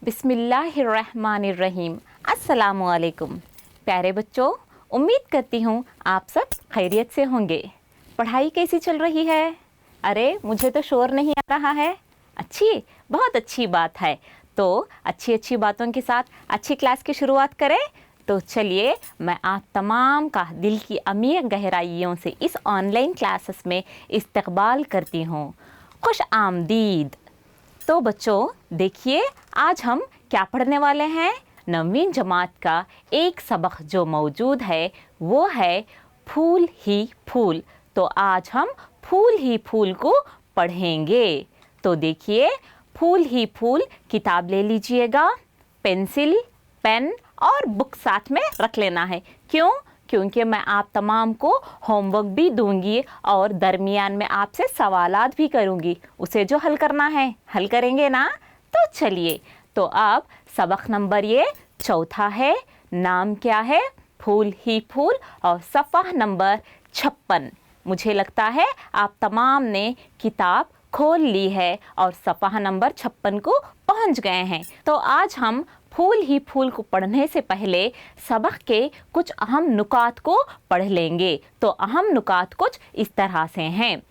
बिस्मिल्लाहिर्रहमानिर्रहीम। अस्सलामुअलैकुम। प्यारे बच्चों, उम्मीद करती हूँ आप सब खैरियत से होंगे। पढ़ाई कैसी चल रही है? अरे मुझे तो शोर नहीं आ रहा है। बहुत अच्छी बात है। तो अच्छी बातों के साथ अच्छी क्लास की शुरुआत करें। तो चलिए, मैं आप तमाम का दिल की अमीर गहराइयों से इस ऑनलाइन क्लासेस में इस्तकबाल करती हूँ। खुश आमदीद। तो बच्चों देखिए, आज हम क्या पढ़ने वाले हैं। 9वीं जमात का एक सबक जो मौजूद है वो है फूल ही फूल। तो आज हम फूल ही फूल को पढ़ेंगे। तो देखिए, फूल ही फूल किताब ले लीजिएगा, पेंसिल, पेन और बुक साथ में रख लेना है। क्योंकि मैं आप तमाम को होमवर्क भी दूंगी और दरमियान में आपसे सवालात भी करूंगी। उसे जो हल करना है हल करेंगे ना। तो चलिए, तो अब सबक नंबर ये चौथा है। नाम क्या है? फूल ही फूल। और सफ़ा नंबर 56। मुझे लगता है आप तमाम ने किताब खोल ली है और सफ़ा नंबर 56 को पहुंच गए हैं। तो आज हम फूल ही फूल को पढ़ने से पहले सबक के कुछ अहम नुकात को पढ़ लेंगे। तो अहम नुकात कुछ इस तरह से हैं।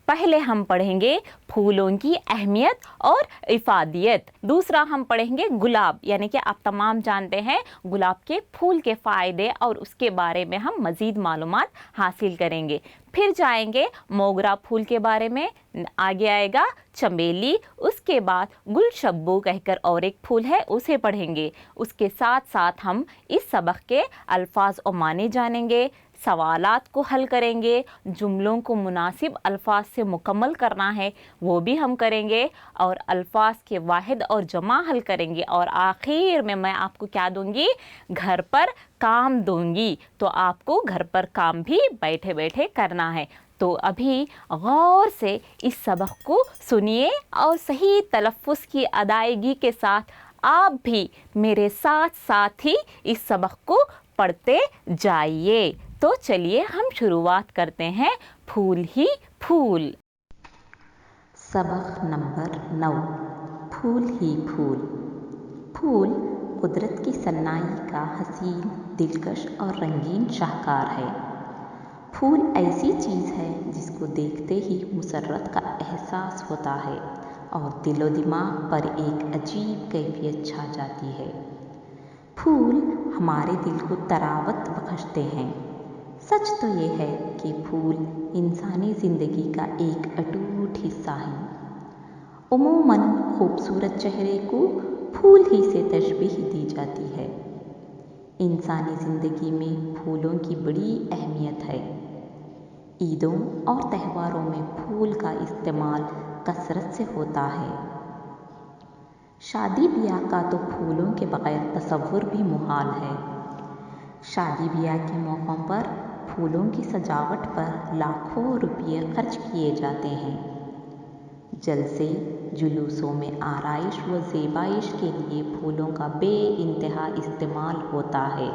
पहले हम पढ़ेंगे फूलों की अहमियत और इफादियत। दूसरा हम पढ़ेंगे गुलाब, यानी कि आप तमाम जानते हैं गुलाब के फूल के फ़ायदे और उसके बारे में हम मज़ीद मालूमात हासिल करेंगे। फिर जाएंगे मोगरा फूल के बारे में, आगे आएगा चमेली, उसके बाद गुलशब्बू कहकर और एक फूल है उसे पढ़ेंगे। उसके साथ साथ हम इस सबक के अल्फाज और माने जानेंगे, सवालात को हल करेंगे, जुमलों को मुनासिब अल्फाज से मुकम्मल करना है वो भी हम करेंगे, और अल्फाज के वाहिद और जमा हल करेंगे। और आखिर में मैं आपको क्या दूंगी? घर पर काम दूंगी। तो आपको घर पर काम भी बैठे बैठे करना है। तो अभी गौर से इस सबक को सुनिए और सही तलफ़्फ़ुज़ की अदायगी के साथ आप भी मेरे साथ साथ ही इस सबक को पढ़ते जाइए। तो चलिए हम शुरुआत करते हैं फूल ही फूल। सबक नंबर 9, फूल ही फूल। फूल कुदरत की सन्नाई का हसीन, दिलकश और रंगीन शाहकार है। फूल ऐसी चीज़ है जिसको देखते ही मुसर्रत का एहसास होता है और दिलो दिमाग पर एक अजीब कैफियत छा जाती है। फूल हमारे दिल को तरावत बख्शते हैं। सच तो ये है कि फूल इंसानी ज़िंदगी का एक अटूट हिस्सा है। उमूमन खूबसूरत चेहरे को फूल ही से तशबीह दी जाती है। इंसानी ज़िंदगी में फूलों की बड़ी अहमियत है। ईदों और त्योहारों में फूल का इस्तेमाल कसरत से होता है। शादी ब्याह का तो फूलों के बगैर तसव्वुर भी मुहाल है। शादी ब्याह के मौक़ों पर फूलों की सजावट पर लाखों रुपये खर्च किए जाते हैं। जलसे जुलूसों में आराइश व ज़ेबाइश के लिए फूलों का बेइंतहा इस्तेमाल होता है।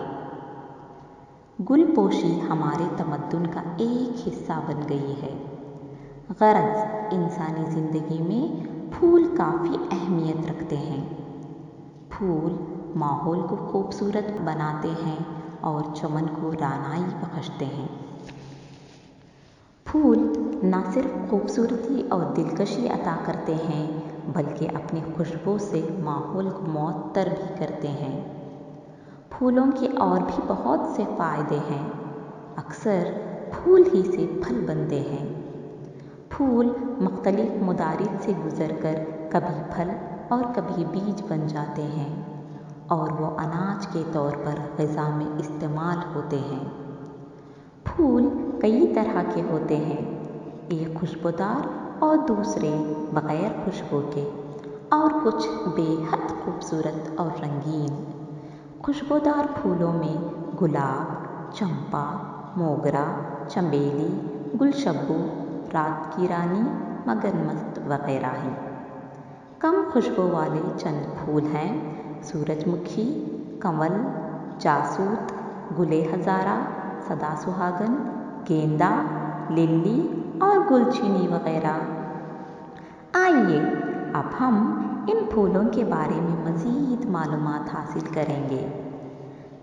गुलपोशी हमारे तमद्दुन का एक हिस्सा बन गई है। गरज इंसानी ज़िंदगी में फूल काफ़ी अहमियत रखते हैं। फूल माहौल को खूबसूरत बनाते हैं और चमन को रानाई बख्शते हैं। फूल न सिर्फ खूबसूरती और दिलकशी अता करते हैं बल्कि अपनी खुशबू से माहौल को मुअत्तर भी करते हैं। फूलों के और भी बहुत से फ़ायदे हैं। अक्सर फूल ही से फल बनते हैं। फूल मुख्तलिफ मदारिज से गुज़रकर कभी फल और कभी बीज बन जाते हैं और वो अनाज के तौर पर ग़िज़ा में इस्तेमाल होते हैं। फूल कई तरह के होते हैं, एक खुशबूदार और दूसरे बग़ैर खुशबू के, और कुछ बेहद खूबसूरत और रंगीन। खुशबूदार फूलों में गुलाब, चंपा, मोगरा, चमेली, गुलशब्बू, रात की रानी, मगरमस्त वगैरह हैं। कम खुशबू वाले चंद फूल हैं सूरजमुखी, कंवल, जासूत, गुले हज़ारा, सदा सुहागन, गेंदा, लिली और गुलचीनी वगैरह। आइए अब हम इन फूलों के बारे में मज़ीद मालूमात हासिल करेंगे।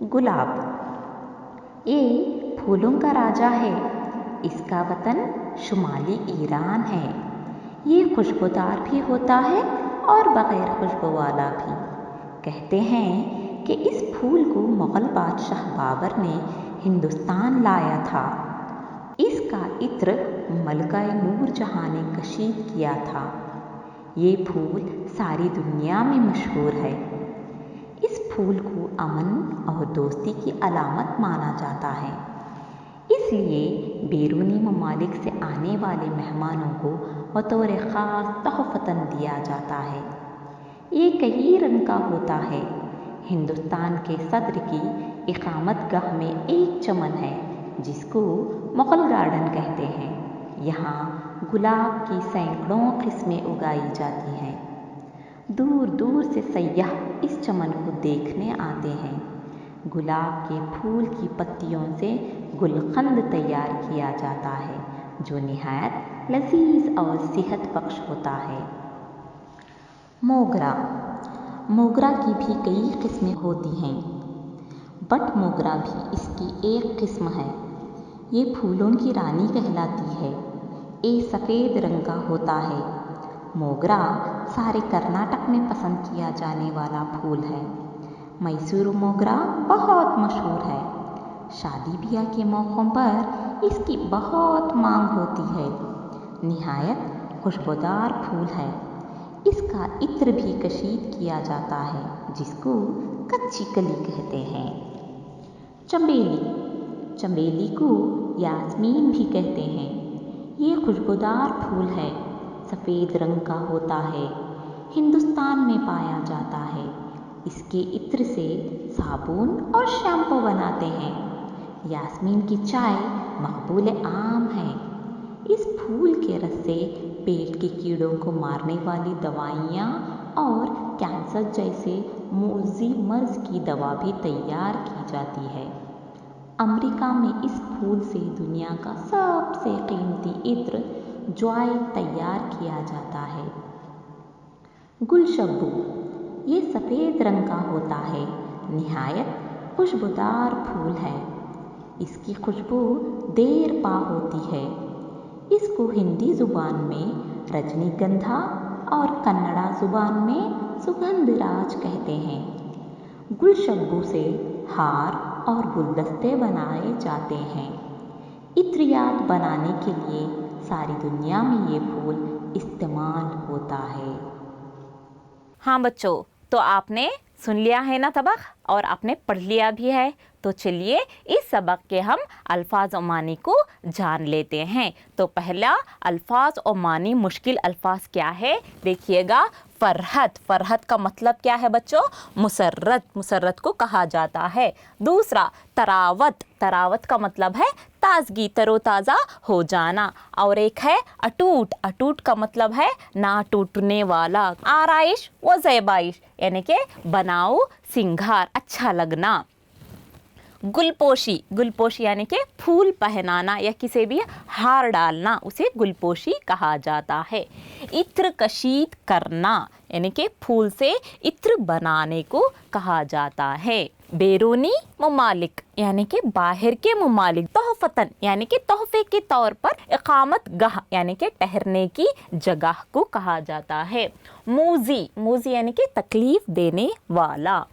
गुलाब ये फूलों का राजा है। इसका वतन शुमाली ईरान है। ये खुशबूदार भी होता है और बग़ैर खुशबू वाला भी। कहते हैं कि इस फूल को मुग़ल बादशाह बाबर ने हिंदुस्तान लाया था। इसका इत्र मलका नूर जहाँ ने कशीद किया था। ये फूल सारी दुनिया में मशहूर है। इस फूल को अमन और दोस्ती की अलामत माना जाता है। इसलिए बैरूनी ममालिक से आने वाले मेहमानों को बतौर ख़ास तोहफ़तन दिया जाता है। ये कई रंग का होता है। हिंदुस्तान के सदर की इक़ामतगाह में एक चमन है जिसको मुग़ल गार्डन कहते हैं। यहाँ गुलाब की सैकड़ों किस्में उगाई जाती हैं। दूर दूर से सयाह इस चमन को देखने आते हैं। गुलाब के फूल की पत्तियों से गुलकंद तैयार किया जाता है जो निहायत लजीज और सेहत बख्श होता है। मोगरा मोगरा की भी कई किस्में होती हैं। बट मोगरा भी इसकी एक किस्म है। ये फूलों की रानी कहलाती है। ये सफ़ेद रंग का होता है। मोगरा सारे कर्नाटक में पसंद किया जाने वाला फूल है। मैसूर मोगरा बहुत मशहूर है। शादी ब्याह के मौक़ों पर इसकी बहुत मांग होती है। निहायत खुशबूदार फूल है। इसका इत्र भी कशीद किया जाता है जिसको कच्ची कली कहते हैं। चमेली चमेली को यास्मीन भी कहते हैं। ये खुशबूदार फूल है। सफ़ेद रंग का होता है। हिंदुस्तान में पाया जाता है। इसके इत्र से साबुन और शैम्पू बनाते हैं। यास्मीन की चाय मकबूल आम है। इस फूल के रस से पेट के कीड़ों को मारने वाली दवाइयाँ और कैंसर जैसे मुज़ी मर्ज़ की दवा भी तैयार की जाती है। अमेरिका में इस फूल से दुनिया का सबसे कीमती इत्र जॉय तैयार किया जाता है। गुलशब्बू ये सफ़ेद रंग का होता है। निहायत खुशबूदार फूल है। इसकी खुशबू देर पा होती है। इसको हिंदी ज़ुबान में रजनीगंधा और कन्नड़ा ज़ुबान में सुगंधराज कहते हैं। गुलशब्बू से हार और गुलदस्ते बनाए जाते हैं। इत्रियात बनाने के लिए सारी दुनिया में ये फूल इस्तेमाल होता है। हाँ बच्चों, तो आपने सुन लिया है ना सबक, और आपने पढ़ लिया भी है। तो चलिए इस सबक के हम अल्फाज और मानी को जान लेते हैं। तो पहला अल्फाज और मानी मुश्किल अल्फाज क्या है, देखिएगा। फ़रहत, फ़रहत का मतलब क्या है बच्चों? मुसर्रत, मुसर्रत को कहा जाता है। दूसरा तरावत, तरावत का मतलब है ताजगी, तरोताज़ा हो जाना। और एक है अटूट, अटूट का मतलब है ना टूटने वाला। आराइश व ज़ैबाइश यानी कि बनाओ, सिंगार, अच्छा लगना। गुलपोशी, गुलपोशी यानी कि फूल पहनाना या किसी भी हार डालना, उसे गुलपोशी कहा जाता है। इत्र कशीद करना यानी कि फूल से इत्र बनाने को कहा जाता है। बैरूनी ममालिक यानी कि बाहर के ममालिक। तोहफ़तन यानी कि तोहफे के तौर पर। इक़ामत गाह यानी कि ठहरने की जगह को कहा जाता है। मूज़ी, मूज़ी यानी कि तकलीफ़ देने वाला।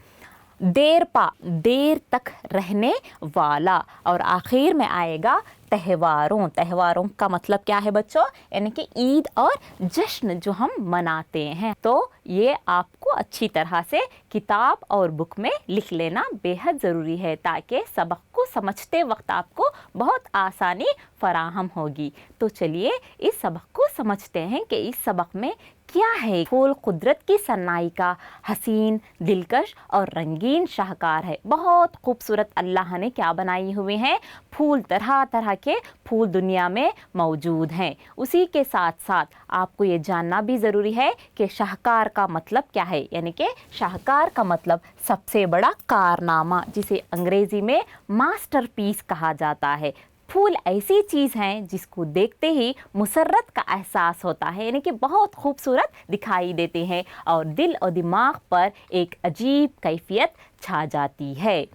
देर पा, देर तक रहने वाला। और आखिर में आएगा त्योहारों, त्योहारों का मतलब क्या है बच्चों? यानी कि ईद और जश्न जो हम मनाते हैं। तो ये आपको अच्छी तरह से किताब और बुक में लिख लेना बेहद ज़रूरी है ताकि सबक को समझते वक्त आपको बहुत आसानी फराहम होगी। तो चलिए इस सबक को समझते हैं कि इस सबक में क्या है। फूल कुदरत की सन्नाई का हसीन, दिलकश और रंगीन शाहकार है। बहुत खूबसूरत अल्लाह ने क्या बनाई हुए हैं? फूल, तरह तरह के फूल दुनिया में मौजूद हैं। उसी के साथ साथ आपको ये जानना भी ज़रूरी है कि शाहकार का मतलब क्या है। यानी कि शाहकार का मतलब सबसे बड़ा कारनामा, जिसे अंग्रेज़ी में मास्टरपीस कहा जाता है। फूल ऐसी चीज़ हैं जिसको देखते ही मुसर्रत का एहसास होता है, यानी कि बहुत खूबसूरत दिखाई देते हैं और दिल और दिमाग पर एक अजीब कैफियत छा जाती है।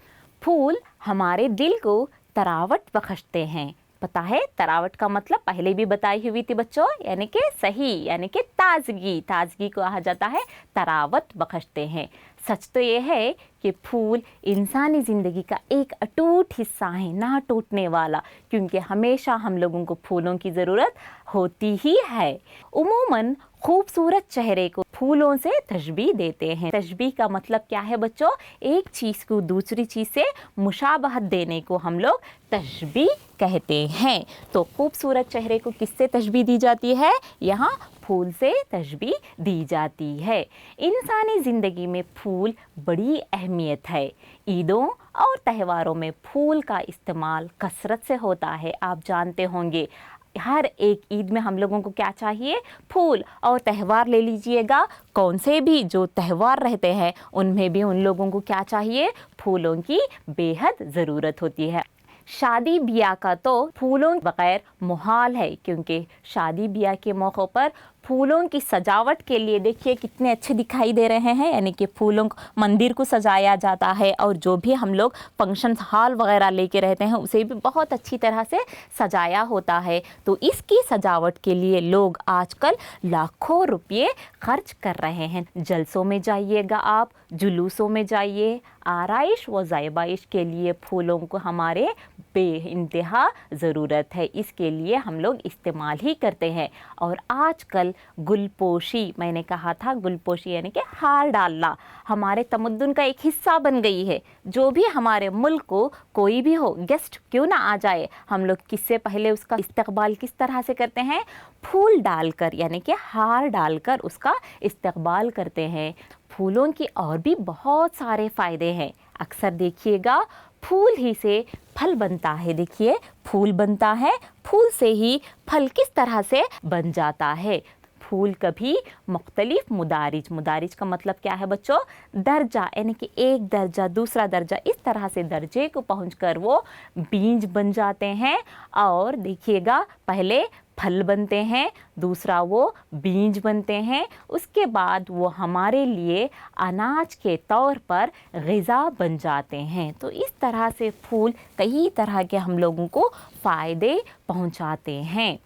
फूल हमारे दिल को तरावट बख्शते हैं। पता है तरावट का मतलब पहले भी बताई हुई थी बच्चों, यानी कि सही, यानी कि ताजगी, ताजगी को कहा जाता है तरावट बख्शते हैं। सच तो ये है कि फूल इंसानी ज़िंदगी का एक अटूट हिस्सा है, ना टूटने वाला, क्योंकि हमेशा हम लोगों को फूलों की ज़रूरत होती ही है। उमूमन खूबसूरत चेहरे को फूलों से तशबीह देते हैं। तशबीह का मतलब क्या है बच्चों? एक चीज़ को दूसरी चीज़ से मुशाबहत देने को हम लोग तशबीह कहते हैं। तो खूबसूरत चेहरे को किससे तशबीह दी जाती है? यहाँ फूल से तशबीह दी जाती है। इंसानी ज़िंदगी में फूल बड़ी अहमियत है। ईदों और त्योहारों में फूल का इस्तेमाल कसरत से होता है। आप जानते होंगे हर एक ईद में हम लोगों को क्या चाहिए? फूल। और त्यौहार ले लीजिएगा, कौन से भी जो त्यौहार रहते हैं उनमें भी उन लोगों को क्या चाहिए? फूलों की बेहद ज़रूरत होती है। शादी ब्याह का तो फूलों बगैर मुहाल है, क्योंकि शादी ब्याह के मौक़ों पर फूलों की सजावट के लिए देखिए कितने अच्छे दिखाई दे रहे हैं, यानी कि फूलों मंदिर को सजाया जाता है और जो भी हम लोग फंक्शन हॉल वगैरह लेके रहते हैं उसे भी बहुत अच्छी तरह से सजाया होता है। तो इसकी सजावट के लिए लोग आजकल लाखों रुपये खर्च कर रहे हैं। जलसों में जाइएगा आप, जुलूसों में जाइए, आराइश व ज़ैबाइश के लिए फूलों को हमारे बेइंतहा ज़रूरत है। इसके लिए हम लोग इस्तेमाल ही करते हैं। और आजकल गुलपोशी, मैंने कहा था गुलपोशी यानी कि हार डालना हमारे तमद्दुन का एक हिस्सा बन गई है। जो भी हमारे मुल्क को कोई भी हो, गेस्ट क्यों ना आ जाए, हम लोग किससे पहले उसका इस्तकबाल किस तरह से करते हैं? फूल डालकर, यानी कि हार डालकर उसका इस्तकबाल करते हैं। फूलों की और भी बहुत सारे फ़ायदे हैं। अक्सर देखिएगा फूल ही से फल बनता है। देखिए फूल बनता है, फूल से ही फल किस तरह से बन जाता है। फूल कभी मुख्तलिफ मुदारिज, मुदारिज का मतलब क्या है बच्चों? दर्जा, यानी कि एक दर्जा दूसरा दर्जा, इस तरह से दर्जे को पहुंचकर वो बीज बन जाते हैं। और देखिएगा पहले फल बनते हैं, दूसरा वो बीज बनते हैं, उसके बाद वो हमारे लिए अनाज के तौर पर ग़िज़ा बन जाते हैं। तो इस तरह से फूल कई तरह के हम लोगों को फ़ायदे पहुंचाते हैं।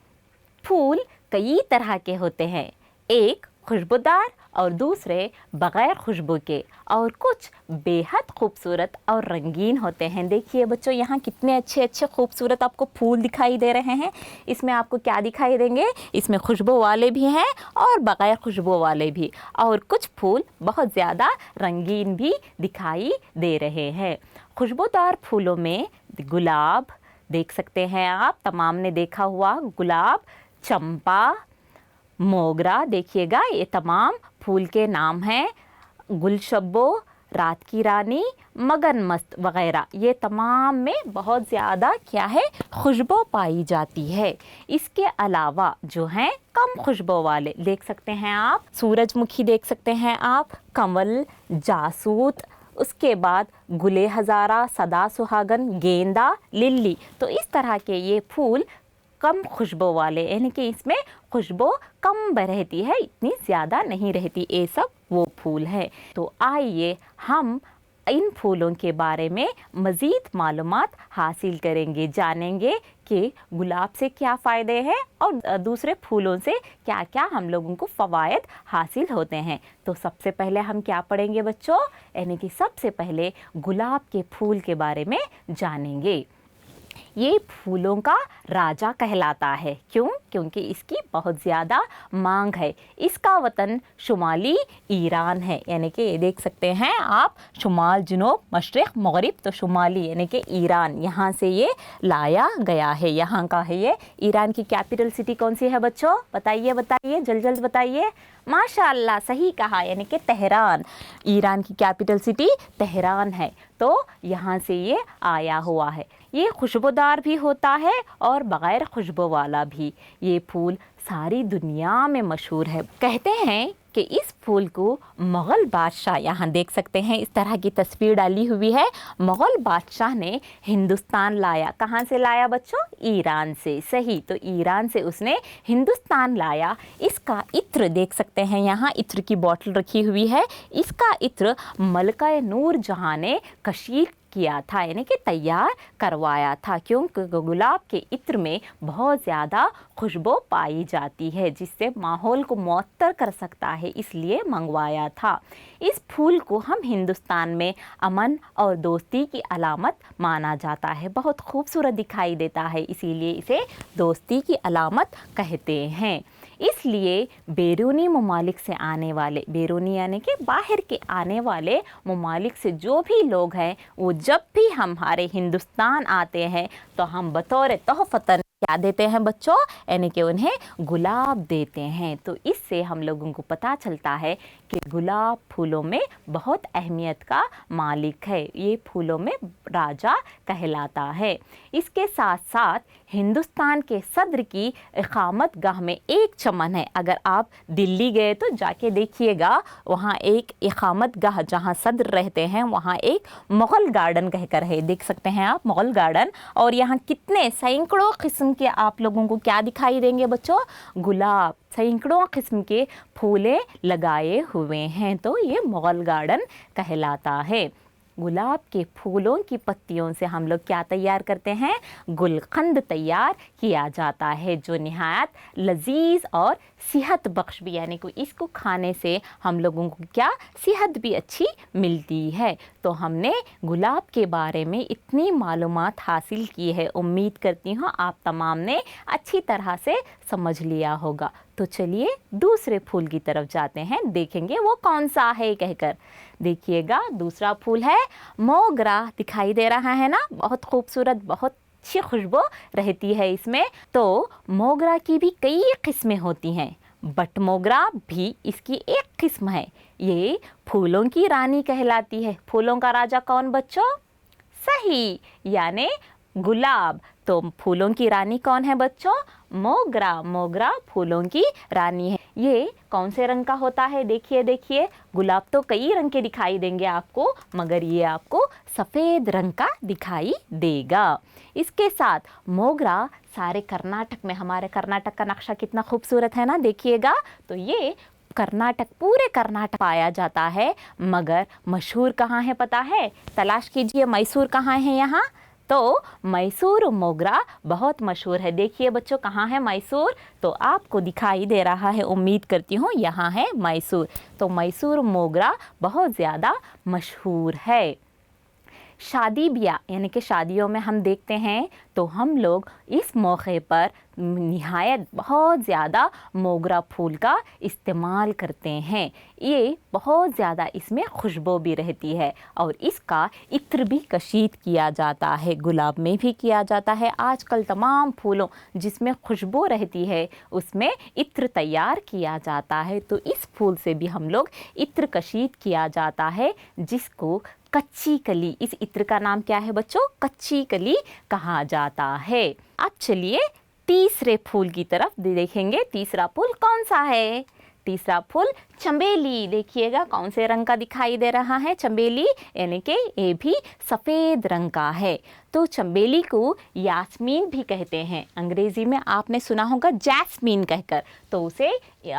फूल कई तरह के होते हैं, एक खुशबूदार और दूसरे बग़ैर खुशबू के, और कुछ बेहद खूबसूरत और रंगीन होते हैं। देखिए बच्चों यहाँ कितने अच्छे अच्छे खूबसूरत आपको फूल दिखाई दे रहे हैं। इसमें आपको क्या दिखाई देंगे? इसमें खुशबू वाले भी हैं और बग़ैर खुशबू वाले भी, और कुछ फूल बहुत ज़्यादा रंगीन भी दिखाई दे रहे हैं। खुशबूदार फूलों में गुलाब देख सकते हैं आप, तमाम ने देखा हुआ गुलाब, चंपा, मोगरा, देखिएगा ये तमाम फूल के नाम हैं। गुलशब्बो, रात की रानी, मगन मस्त वगैरह, ये तमाम में बहुत ज़्यादा क्या है? खुशबू पाई जाती है। इसके अलावा जो हैं कम खुशबू वाले देख सकते हैं आप, सूरजमुखी देख सकते हैं आप, कमल, जासूत, उसके बाद गुले हज़ारा, सदा सुहागन, गेंदा, लिली। तो इस तरह के ये फूल कम खुशबू वाले, यानी कि इसमें खुशबू कम रहती है, इतनी ज़्यादा नहीं रहती, ये सब वो फूल हैं। तो आइए हम इन फूलों के बारे में मज़ीद मालूमात हासिल करेंगे, जानेंगे कि गुलाब से क्या फ़ायदे हैं और दूसरे फूलों से क्या क्या हम लोगों को फ़वायद हासिल होते हैं। तो सबसे पहले हम क्या पढ़ेंगे बच्चों? यानी कि सबसे पहले गुलाब के फूल के बारे में जानेंगे। ये फूलों का राजा कहलाता है। क्यों? क्योंकि इसकी बहुत ज़्यादा मांग है। इसका वतन शुमाली ईरान है, यानी कि ये देख सकते हैं आप, शुमाल, जुनूब, मशरिक़, मग़रिब, तो शुमाली यानी कि ईरान, यहाँ से ये लाया गया है, यहाँ का है ये। ईरान की कैपिटल सिटी कौन सी है बच्चों? बताइए बताइए, जल्द जल्द बताइए। माशाअल्लाह सही कहा, यानी कि तेहरान। ईरान की कैपिटल सिटी तेहरान है, तो यहाँ से ये आया हुआ है। ये खुशबूदार भी होता है और बग़ैर खुशबू वाला भी। ये फूल सारी दुनिया में मशहूर है। कहते हैं कि इस फूल को मुग़ल बादशाह, यहाँ देख सकते हैं इस तरह की तस्वीर डाली हुई है, मुग़ल बादशाह ने हिंदुस्तान लाया। कहाँ से लाया बच्चों? ईरान से। सही, तो ईरान से उसने हिंदुस्तान लाया। इसका इत्र देख सकते हैं, यहाँ इत्र की बोतल रखी हुई है। इसका इत्र मलका नूर जहाँ ने कशीर किया था, यानी कि तैयार करवाया था, क्योंकि गुलाब के इत्र में बहुत ज़्यादा खुशबू पाई जाती है जिससे माहौल को मुअत्तर कर सकता है, इसलिए मंगवाया था। इस फूल को हम हिंदुस्तान में अमन और दोस्ती की अलामत माना जाता है। बहुत खूबसूरत दिखाई देता है, इसीलिए इसे दोस्ती की अलामत कहते हैं। इसलिए बैरूनी ममालिक से आने वाले, बैरूनी यानी कि बाहर के आने वाले ममालिक से जो भी लोग हैं, वो जब भी हमारे हिंदुस्तान आते हैं तो हम बतौर तोहफ़तन क्या देते हैं बच्चों? यानी कि उन्हें गुलाब देते हैं। तो इससे हम लोगों को पता चलता है कि गुलाब फूलों में बहुत अहमियत का मालिक है, ये फूलों में राजा कहलाता है। इसके साथ साथ हिंदुस्तान के सदर की इक़ामत गाह में एक चमन है। अगर आप दिल्ली गए तो जाके देखिएगा, वहाँ एक इक़ामत गाह जहाँ सदर रहते हैं, वहाँ एक मुग़ल गार्डन कहकर है, देख सकते हैं आप मुग़ल गार्डन। और यहाँ कितने सैकड़ों किस्म के आप लोगों को क्या दिखाई देंगे बच्चों? गुलाब, सैकड़ों किस्म के फूलें लगाए हुए हैं, तो ये मुग़ल गार्डन कहलाता है। गुलाब के फूलों की पत्तियों से हम लोग क्या तैयार करते हैं? गुलकंद तैयार किया जाता है, जो निहायत लजीज और सेहत बख्श भी, यानी कि इसको खाने से हम लोगों को क्या सेहत भी अच्छी मिलती है। तो हमने गुलाब के बारे में इतनी मालूमात हासिल की है, उम्मीद करती हूँ आप तमाम ने अच्छी तरह से समझ लिया होगा। तो चलिए दूसरे फूल की तरफ जाते हैं, देखेंगे वो कौन सा है कहकर। देखिएगा, दूसरा फूल है मोगरा, दिखाई दे रहा है ना, बहुत खूबसूरत, बहुत अच्छी खुशबू रहती है इसमें। तो मोगरा की भी कई किस्में होती हैं, बट मोगरा भी इसकी एक किस्म है। ये फूलों की रानी कहलाती है। फूलों का राजा कौन बच्चों? सही, यानी गुलाब। तो फूलों की रानी कौन है बच्चों? मोगरा। मोगरा फूलों की रानी है। ये कौन से रंग का होता है? देखिए देखिए, गुलाब तो कई रंग के दिखाई देंगे आपको, मगर ये आपको सफ़ेद रंग का दिखाई देगा। इसके साथ मोगरा सारे कर्नाटक में, हमारे कर्नाटक का नक्शा कितना खूबसूरत है ना, देखिएगा। तो ये कर्नाटक, पूरे कर्नाटक पाया जाता है, मगर मशहूर कहाँ है पता है? तलाश कीजिए, मैसूर कहाँ है यहाँ? तो मैसूर मोगरा बहुत मशहूर है। देखिए बच्चों, कहाँ है मैसूर? तो आपको दिखाई दे रहा है, उम्मीद करती हूँ यहाँ है मैसूर। तो मैसूर मोगरा बहुत ज़्यादा मशहूर है। शादी ब्याह, यानी कि शादियों में हम देखते हैं तो हम लोग इस मौके पर निहायत बहुत ज़्यादा मोगरा फूल का इस्तेमाल करते हैं। ये बहुत ज़्यादा इसमें खुशबू भी रहती है और इसका इत्र भी कशीद किया जाता है, गुलाब में भी किया जाता है। आजकल तमाम फूलों जिसमें खुशबू रहती है उसमें इत्र तैयार किया जाता है। तो इस फूल से भी हम लोग इत्र कशीद किया जाता है, जिसको कच्ची कली, इस इत्र का नाम क्या है बच्चों? कच्ची कली कहा जाता है। अब चलिए तीसरे फूल की तरफ देखेंगे। तीसरा फूल कौन सा है? तीसरा फूल चंबेली। देखिएगा कौन से रंग का दिखाई दे रहा है? चंबेली, यानी कि ये भी सफ़ेद रंग का है। तो चंबेली को यास्मीन भी कहते हैं, अंग्रेज़ी में आपने सुना होगा जैस्मीन कहकर, तो उसे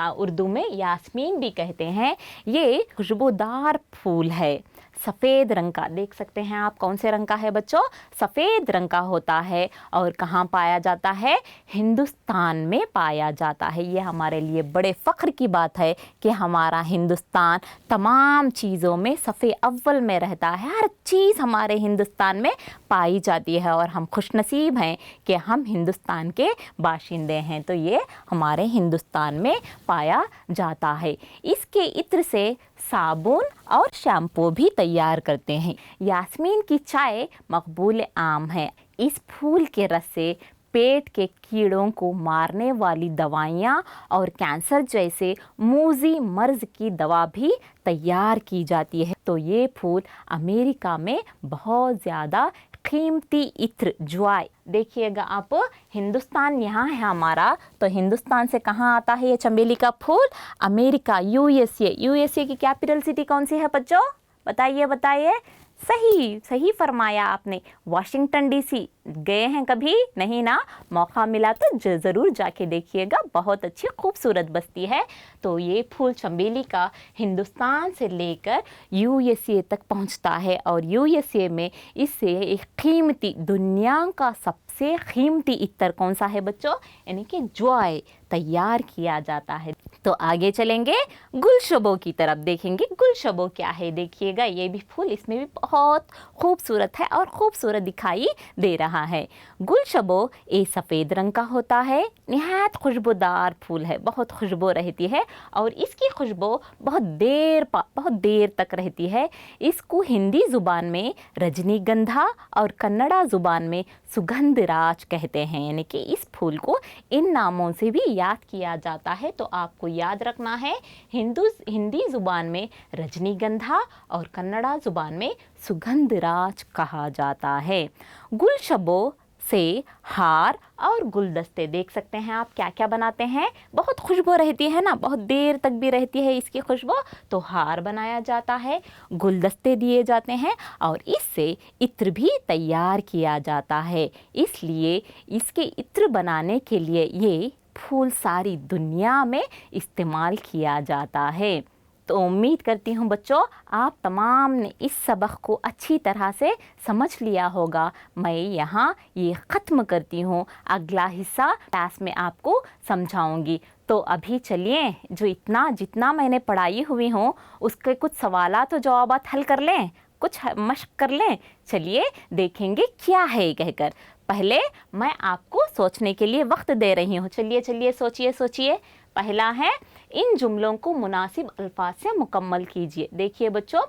उर्दू में यास्मीन भी कहते हैं। ये खुशबूदार फूल है, सफ़ेद रंग का। देख सकते हैं आप कौन से रंग का है बच्चों? सफ़ेद रंग का होता है। और कहाँ पाया जाता है? हिंदुस्तान में पाया जाता है। ये हमारे लिए बड़े फ़ख्र की बात है कि हमारा हिंदुस्तान तमाम चीज़ों में सफ़े अव्वल में रहता है। हर चीज़ हमारे हिंदुस्तान में पाई जाती है और हम खुशनसीब हैं कि हम हिंदुस्तान के बाशिंदे हैं। तो ये हमारे हिंदुस्तान में पाया जाता है। इसके इत्र से साबुन और शैम्पू भी तैयार करते हैं। यास्मीन की चाय मकबूल आम है। इस फूल के रस से पेट के कीड़ों को मारने वाली दवाइयाँ और कैंसर जैसे मूजी मर्ज की दवा भी तैयार की जाती है। तो ये फूल अमेरिका में बहुत ज़्यादा कीमती इत्र ज्वाय। देखिएगा आप, हिंदुस्तान यहाँ है हमारा, तो हिंदुस्तान से कहाँ आता है ये चमेली का फूल? America, USA. यूएसए की कैपिटल सिटी कौन सी है बच्चों? बताइए बताइए। सही सही फरमाया आपने, वाशिंगटन डीसी। गए हैं कभी? नहीं ना, मौका मिला तो ज़रूर जाके देखिएगा, बहुत अच्छी खूबसूरत बस्ती है। तो ये फूल चमेली का हिंदुस्तान से लेकर यूएसए तक पहुंचता है, और यूएसए में इससे एक कीमती, दुनिया का सबसे कीमती इत्र कौन सा है बच्चों? यानी कि ज्वाय तैयार किया जाता है। तो आगे चलेंगे, गुलशबो की तरफ देखेंगे। गुलशबो क्या है? देखिएगा, ये भी फूल, इसमें भी बहुत खूबसूरत है और खूबसूरत दिखाई दे रहा है। गुलशबो ये सफ़ेद रंग का होता है, निहायत खुशबूदार फूल है, बहुत खुशबू रहती है और इसकी खुशबू बहुत देर तक रहती है। इसको हिंदी ज़ुबान में रजनीगंधा और कन्नड़ा ज़ुबान में सुगंधराज कहते हैं, यानी कि इस फूल को इन नामों से भी याद किया जाता है। तो आपको याद रखना है, हिंदी ज़ुबान में रजनीगंधा और कन्नड़ा ज़ुबान में सुगंधराज कहा जाता है। गुलशबो से हार और गुलदस्ते देख सकते हैं आप क्या क्या बनाते हैं। बहुत खुशबू रहती है ना, बहुत देर तक भी रहती है इसकी खुशबू, तो हार बनाया जाता है, गुलदस्ते दिए जाते हैं और इससे इत्र भी तैयार किया जाता है। इसलिए इसके इत्र बनाने के लिए ये फूल सारी दुनिया में इस्तेमाल किया जाता है। तो उम्मीद करती हूँ बच्चों आप तमाम ने इस सबक को अच्छी तरह से समझ लिया होगा। मैं यहाँ ये ख़त्म करती हूँ, अगला हिस्सा क्लास में आपको समझाऊंगी। तो अभी चलिए, जो जितना मैंने पढ़ाई हुई हूँ उसके कुछ सवालात और जवाबात हल कर लें, कुछ मशक कर लें। चलिए देखेंगे क्या है कहकर। पहले मैं आपको सोचने के लिए वक्त दे रही हूँ। चलिए सोचिए। पहला है, इन जुमलों को मुनासिब अल्फाज से मुकम्मल कीजिए। देखिए बच्चों,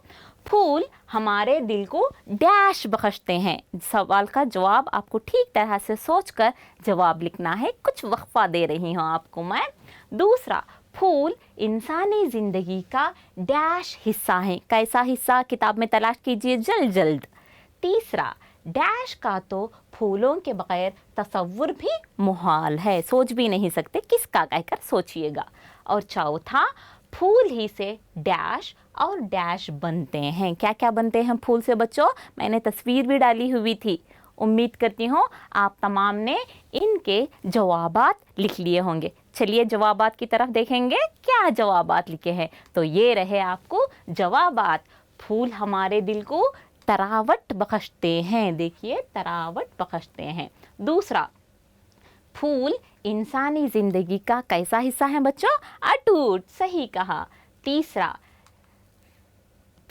फूल हमारे दिल को डैश बख्शते हैं। सवाल का जवाब आपको ठीक तरह से सोचकर जवाब लिखना है। कुछ वक्फा दे रही हूँ आपको मैं। दूसरा, फूल इंसानी ज़िंदगी का डैश हिस्सा है। कैसा हिस्सा? किताब में तलाश कीजिए जल्द। तीसरा, डैश का तो फूलों के बगैर तसव्वुर भी मुहाल है, सोच भी नहीं सकते, किसका कहकर सोचिएगा। और चौथा, फूल ही से डैश और डैश बनते हैं। क्या क्या बनते हैं फूल से बच्चों? मैंने तस्वीर भी डाली हुई थी। उम्मीद करती हूँ आप तमाम ने इनके जवाबात लिख लिए होंगे। चलिए जवाबात की तरफ देखेंगे, क्या जवाबात लिखे हैं। तो ये रहे आपको जवाबात। फूल हमारे दिल को तरावट बख्शते हैं। देखिए, तरावट बख्शते हैं। दूसरा, फूल इंसानी ज़िंदगी का कैसा हिस्सा है बच्चों? अटूट। सही कहा। तीसरा,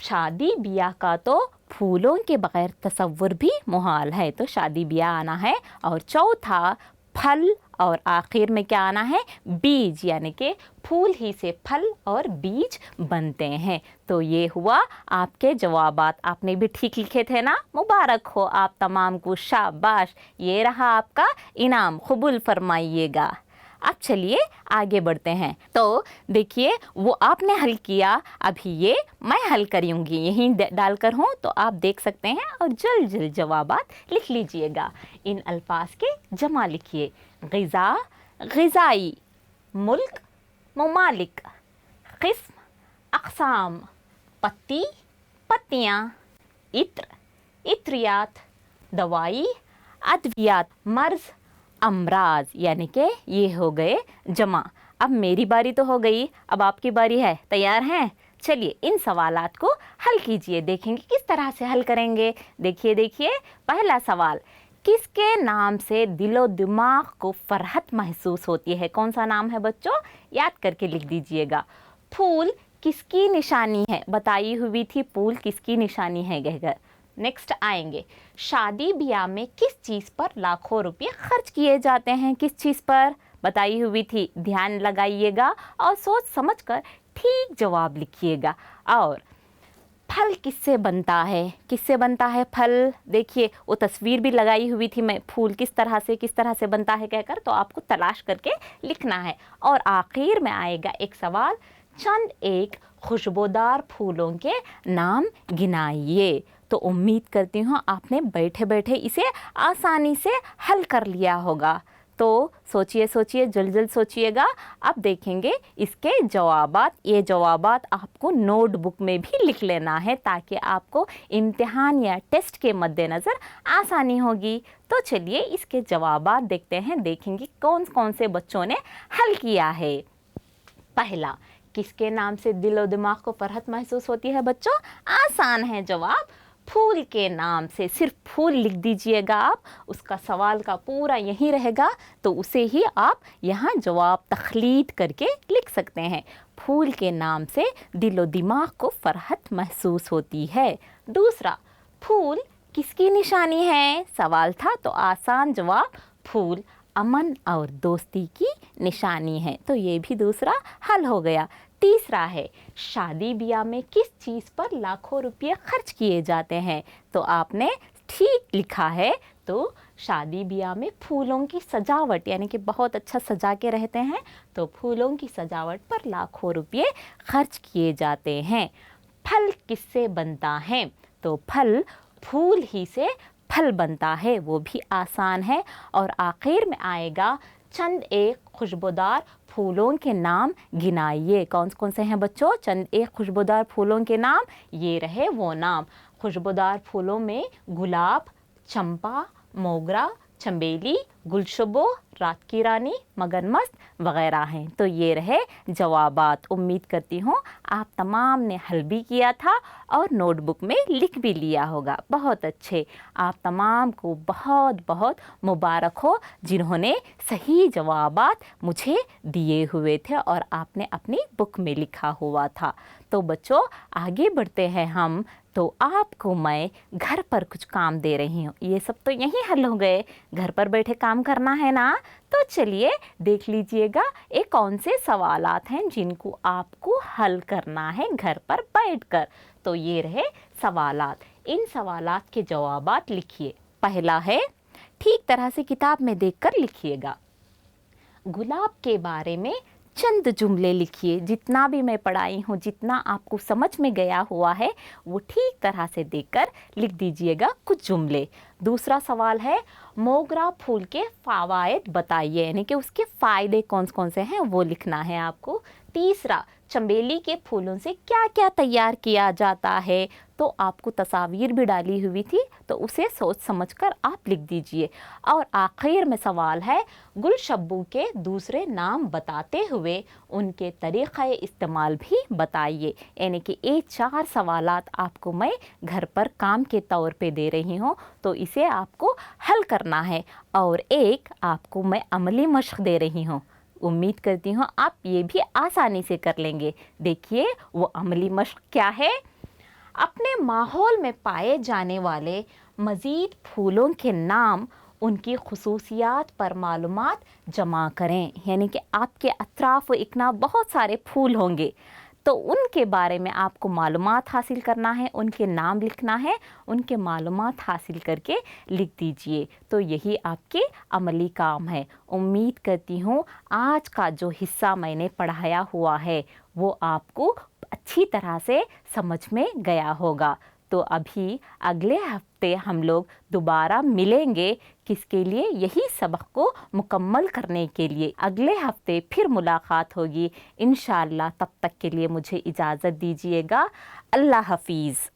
शादी ब्याह का तो फूलों के बगैर तसव्वुर भी मुहाल है, तो शादी ब्याह आना है। और चौथा, फल, और आखिर में क्या आना है? बीज, यानी कि फूल ही से फल और बीज बनते हैं। तो ये हुआ आपके जवाबात। आपने भी ठीक लिखे थे ना? मुबारक हो आप तमाम को, शाबाश। ये रहा आपका इनाम, कबूल फरमाइएगा। अब चलिए आगे बढ़ते हैं। तो देखिए, वो आपने हल किया, अभी ये मैं हल करूँगी, यहीं डालकर हूँ, तो आप देख सकते हैं और जल्द जवाबात लिख लीजिएगा। इन अल्फाज के जमा लिखिए। ग़िज़ा, ग़िज़ाई, मुल्क, ममालिक, क़िस्म, अक़साम, पत्ती, पत्तियाँ, इत्र, इत्रियात, दवाई, अद्वियात, मर्ज़, अमराज, यानी कि ये हो गए जमा। अब मेरी बारी तो हो गई, अब आपकी बारी है। तैयार हैं? चलिए इन सवालात को हल कीजिए, देखेंगे किस तरह से हल करेंगे। देखिए, पहला सवाल, किसके नाम से दिलो दिमाग को फरहत महसूस होती है? कौन सा नाम है बच्चों? याद करके लिख दीजिएगा। फूल किसकी निशानी है? बताई हुई थी फूल किसकी निशानी है कहकर। नेक्स्ट आएंगे, शादी ब्याह में किस चीज़ पर लाखों रुपये खर्च किए जाते हैं? किस चीज़ पर? बताई हुई थी, ध्यान लगाइएगा और सोच समझकर ठीक जवाब लिखिएगा। और फल किससे बनता है? किससे बनता है फल? देखिए, वो तस्वीर भी लगाई हुई थी मैं, फूल किस तरह से बनता है कहकर, तो आपको तलाश करके लिखना है। और आखिर में आएगा एक सवाल, चंद एक खुशबूदार फूलों के नाम गिनाइए। तो उम्मीद करती हूँ आपने बैठे बैठे इसे आसानी से हल कर लिया होगा। तो सोचिए सोचिए, जल्द जल्द सोचिएगा। अब देखेंगे इसके जवाबात। ये जवाबात आपको नोटबुक में भी लिख लेना है ताकि आपको इम्तिहान या टेस्ट के मद्देनज़र आसानी होगी। तो चलिए इसके जवाबात देखते हैं, देखेंगे कौन कौन से बच्चों ने हल किया है। पहला, किसके नाम से दिलो दिमाग को फरहत महसूस होती है बच्चों? आसान है जवाब, फूल के नाम से। सिर्फ फूल लिख दीजिएगा आप, उसका सवाल का पूरा यही रहेगा, तो उसे ही आप यहाँ जवाब तखलीद करके लिख सकते हैं। फूल के नाम से दिलो दिमाग को फरहत महसूस होती है। दूसरा, फूल किसकी निशानी है? सवाल था तो आसान जवाब, फूल अमन और दोस्ती की निशानी है। तो ये भी दूसरा हल हो गया। तीसरा है, शादी ब्याह में किस चीज़ पर लाखों रुपये खर्च किए जाते हैं? तो आपने ठीक लिखा है। तो शादी ब्याह में फूलों की सजावट, यानी कि बहुत अच्छा सजा के रहते हैं, तो फूलों की सजावट पर लाखों रुपये खर्च किए जाते हैं। फल किससे बनता है? तो फल फूल ही से फल बनता है, वो भी आसान है। और आखिर में आएगा, चंद एक खुशबूदार फूलों के नाम गिनाइए। कौन कौन से हैं बच्चों? चंद एक खुशबूदार फूलों के नाम, ये रहे वो नाम। खुशबूदार फूलों में गुलाब, चंपा, मोगरा, चंबेली, गुलशबो, रात की रानी, मगनमस्त वगैरह हैं। तो ये रहे जवाबात। उम्मीद करती हूँ आप तमाम ने हल भी किया था और नोटबुक में लिख भी लिया होगा। बहुत अच्छे, आप तमाम को बहुत बहुत मुबारक हो जिन्होंने सही जवाबात मुझे दिए हुए थे और आपने अपनी बुक में लिखा हुआ था। तो बच्चों आगे बढ़ते हैं हम। तो आपको मैं घर पर कुछ काम दे रही हूँ। ये सब तो यहीं हल हो गए, घर पर बैठे काम करना है ना। तो चलिए देख लीजिएगा ये कौन से सवालात हैं जिनको आपको हल करना है घर पर बैठकर। तो ये रहे सवालात। इन सवालात के जवाबात लिखिए। पहला है, ठीक तरह से किताब में देखकर लिखिएगा। गुलाब के बारे में चंद जुमले लिखिए। जितना भी मैं पढ़ाई हूँ, जितना आपको समझ में गया हुआ है, वो ठीक तरह से देखकर लिख दीजिएगा कुछ जुमले। दूसरा सवाल है, मोगरा फूल के फ़वाइद बताइए, यानी कि उसके फ़ायदे कौन कौन से हैं वो लिखना है आपको। तीसरा, चंबेली के फूलों से क्या क्या तैयार किया जाता है? तो आपको तस्वीर भी डाली हुई थी, तो उसे सोच समझकर आप लिख दीजिए। और आखिर में सवाल है, गुलशब्बू के दूसरे नाम बताते हुए उनके तरीक़े इस्तेमाल भी बताइए। यानी कि ये 4 सवालात आपको मैं घर पर काम के तौर पे दे रही हूँ, तो इसे आपको हल करना है। और एक आपको मैं अमली मश्क दे रही हूँ। उम्मीद करती हूँ आप ये भी आसानी से कर लेंगे। देखिए वो अमली मश्क क्या है। अपने माहौल में पाए जाने वाले मज़ीद फूलों के नाम, उनकी खुसूसियात पर मालूमात जमा करें। यानी कि आपके अतराफ़ इकना बहुत सारे फूल होंगे, तो उनके बारे में आपको मालूमात हासिल करना है, उनके नाम लिखना है, उनके मालूमात हासिल करके लिख दीजिए। तो यही आपके अमली काम है। उम्मीद करती हूँ आज का जो हिस्सा मैंने पढ़ाया हुआ है वो आपको अच्छी तरह से समझ में गया होगा। तो अभी अगले हफ्ते हम लोग दोबारा मिलेंगे, किसके लिए? यही सबक को मुकम्मल करने के लिए। अगले हफ्ते फिर मुलाकात होगी इंशाअल्लाह। तब तक के लिए मुझे इजाज़त दीजिएगा। अल्लाह हाफिज़।